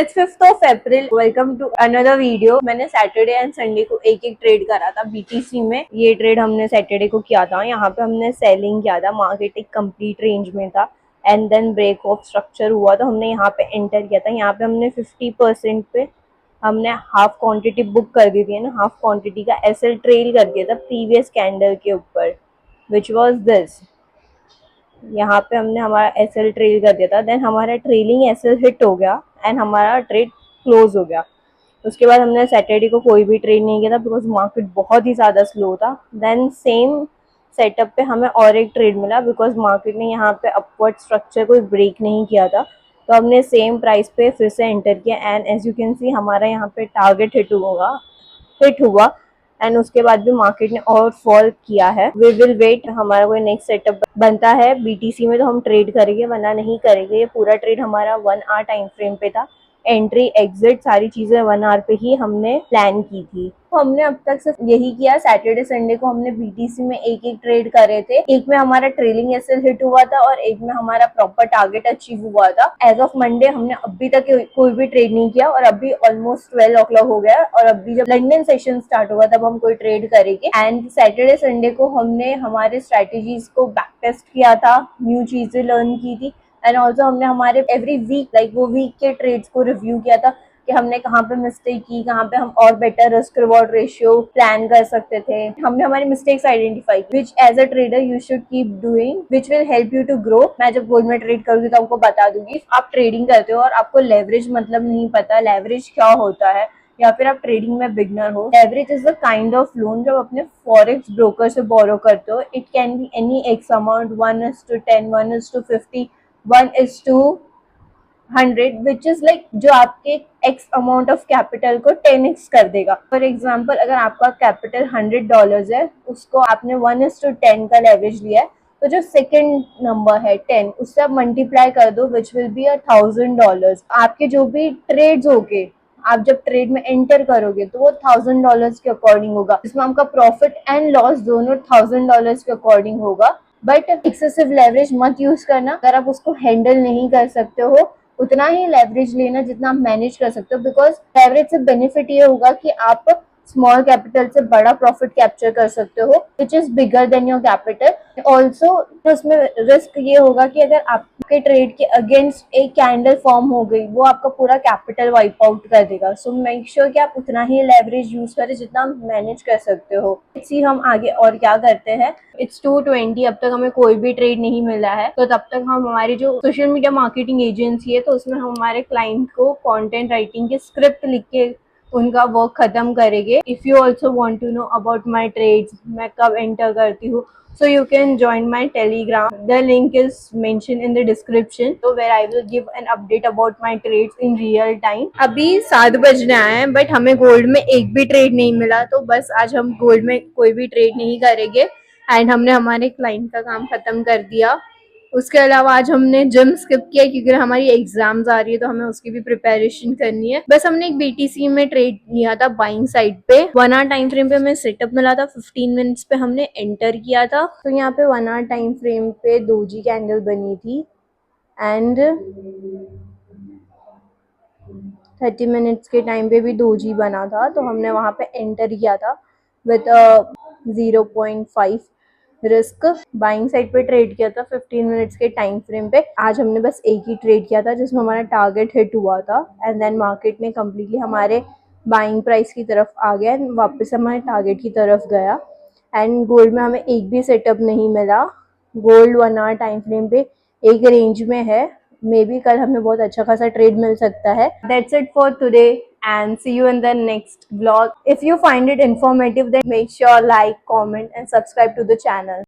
It's 5th of April. Welcome to another video. मैंने Saturday and Sunday को एक एक ट्रेड करा था बीटीसी में। ये ट्रेड हमने सैटरडे को किया था। यहाँ पे हमने सेलिंग किया था, मार्केट एक कंप्लीट रेंज में था and then break of structure हुआ तो हमने यहाँ पे एंटर किया था। यहाँ पे हमने 50% पे हमने हाफ क्वांटिटी बुक कर दी थी ना, हाफ क्वांटिटी का एसएल ट्रेल कर दिया था प्रीवियस कैंडल के ऊपर, विच वाज दिस। यहाँ पे हमने हमारा एसएल ट्रेल कर दिया था, देन हमारा ट्रेलिंग एसएल हिट हो गया एंड हमारा ट्रेड क्लोज हो गया। उसके बाद हमने सैटरडे को कोई भी ट्रेड नहीं किया था बिकॉज मार्केट बहुत ही ज़्यादा स्लो था। देन सेम सेटअप पे हमें और एक ट्रेड मिला बिकॉज मार्केट ने यहाँ पे अपवर्ड स्ट्रक्चर को ब्रेक नहीं किया था, तो हमने सेम प्राइस पे फिर से एंटर किया and as you can see हमारा यहाँ पे टारगेट हिट हुआ एंड उसके बाद भी मार्केट ने और फॉल किया है। वी विल वेट, हमारा कोई नेक्स्ट सेटअप बनता है बीटीसी में तो हम ट्रेड करेंगे, वरना नहीं करेंगे। ये पूरा ट्रेड हमारा 1 आवर टाइम फ्रेम पे था। एंट्री एग्जिट सारी चीजें 1 आवर पे ही हमने प्लान की थी। तो हमने अब तक सिर्फ यही किया। सैटरडे संडे को हमने बीटीसी में एक एक ट्रेड करे थे। एक में हमारा ट्रेलिंग एसएल हिट हुआ था और एक में हमारा प्रॉपर टारगेट अचीव हुआ था। एज ऑफ मंडे हमने अभी तक कोई भी ट्रेड नहीं किया और अभी ऑलमोस्ट 12 o'clock हो गया और अभी जब लंदन सेशन स्टार्ट होगा तब हम कोई ट्रेड करेंगे। एंड सैटरडे संडे को हमने हमारे स्ट्रेटेजीज को बैक टेस्ट किया था, न्यू चीजें लर्न की थी एंड ऑल्सो हमने हमारे एवरी वीक वो वीक के ट्रेड्स को रिव्यू किया था कि हमने कहाँ पे मिस्टेक की, कहाँ पे हम और better risk reward ratio plan कर सकते थे। हमने हमारी मिस्टेक्स आइडेंटिफाई की which as a trader you should keep doing which will help you to grow. मैं जब गोल्ड में ट्रेड करूंगी तो आपको बता दूंगी। आप ट्रेडिंग करते हो और आपको लेवरेज मतलब नहीं पता लेवरेज क्या होता है, या फिर आप ट्रेडिंग में बिगनर हो, leverage is the kind of loan जो अपने फॉरेक्स ब्रोकर से बोरो करते हो। It can be any x amount, 1:10, 1:50, 1:100, which is like जो आपके एक्स अमाउंट ऑफ कैपिटल को 10x कर देगा। फॉर एग्जाम्पल, अगर आपका कैपिटल $100 है, उसको आपने 1:10 का लेवरेज लिया है, तो जो सेकेंड नंबर है 10, उससे आप मल्टीप्लाई कर दो विच विल बी $1000। आपके जो भी ट्रेड्स होंगे, आप जब ट्रेड में एंटर करोगे तो वो $1000 के अकॉर्डिंग होगा, जिसमें आपका प्रॉफिट एंड लॉस दोनों $1000 के अकॉर्डिंग होगा। बट एक्सेसिव लेवरेज मत यूज करना। अगर आप उसको हैंडल नहीं कर सकते हो, उतना ही लेवरेज लेना जितना आप मैनेज कर सकते हो, बिकॉज लेवरेज से बेनिफिट ये होगा कि आप स्मॉल कैपिटल से बड़ा प्रॉफिट कैप्चर कर सकते हो which is bigger than your capital. Also उसमें रिस्क ये होगा कि अगर आपके ट्रेड के अगेंस्ट एक कैंडल फॉर्म हो गई, वो आपका पूरा कैपिटल वाइप आउट कर देगा। सो मेक श्योर कि आप उतना ही लेवरेज यूज करें जितना आप मैनेज कर सकते हो। इसी हम आगे और क्या करते हैं। इट्स 2:20, अब तक हमें कोई भी ट्रेड नहीं मिला है, तो तब तक हम हमारी जो सोशल मीडिया मार्केटिंग एजेंसी है तो उसमें हम हमारे क्लाइंट को कंटेंट राइटिंग के स्क्रिप्ट लिख के उनका वर्क खत्म करेंगे। If you also want to know about my trades, मैं कब एंटर करती हूँ, so you can join my telegram, the link is mentioned in the description, so where I will give an update about my trades in real time। अभी 7 बजने आए हैं but हमें gold में एक भी ट्रेड नहीं मिला, तो बस आज हम गोल्ड में कोई भी ट्रेड नहीं करेंगे एंड हमने हमारे क्लाइंट का काम खत्म कर दिया। उसके अलावा आज हमने जिम स्किप किया क्योंकि हमारी एग्जाम्स आ रही है तो हमें उसकी भी प्रिपरेशन करनी है। बस हमने एक बीटीसी में ट्रेड लिया था बाइंग साइड पे। 1 आवर टाइम फ्रेम पे हमें सेटअप मिला था, 15 मिनट्स पे हमने एंटर किया था। तो यहाँ पे 1 आवर टाइम फ्रेम पे डोजी कैंडल बनी थी एंड 30 मिनट्स के टाइम पे भी डोजी बना था, तो हमने वहां पे एंटर किया था विद 0.5 रिस्क। बाइंग साइड पे ट्रेड किया था 15 मिनट्स के टाइम फ्रेम पे। आज हमने बस एक ही ट्रेड किया था जिसमें हमारा टारगेट हिट हुआ था एंड देन मार्केट ने कम्प्लीटली हमारे बाइंग प्राइस की तरफ आ गया एंड वापस हमारे टारगेट की तरफ गया। एंड गोल्ड में हमें एक भी सेटअप नहीं मिला। गोल्ड 1 आवर टाइम फ्रेम पे एक रेंज में है, मे बी कल हमें बहुत अच्छा खासा ट्रेड मिल सकता है। That's it for today and see you in the next vlog. If you find it informative, then make sure like, comment and subscribe to the channel.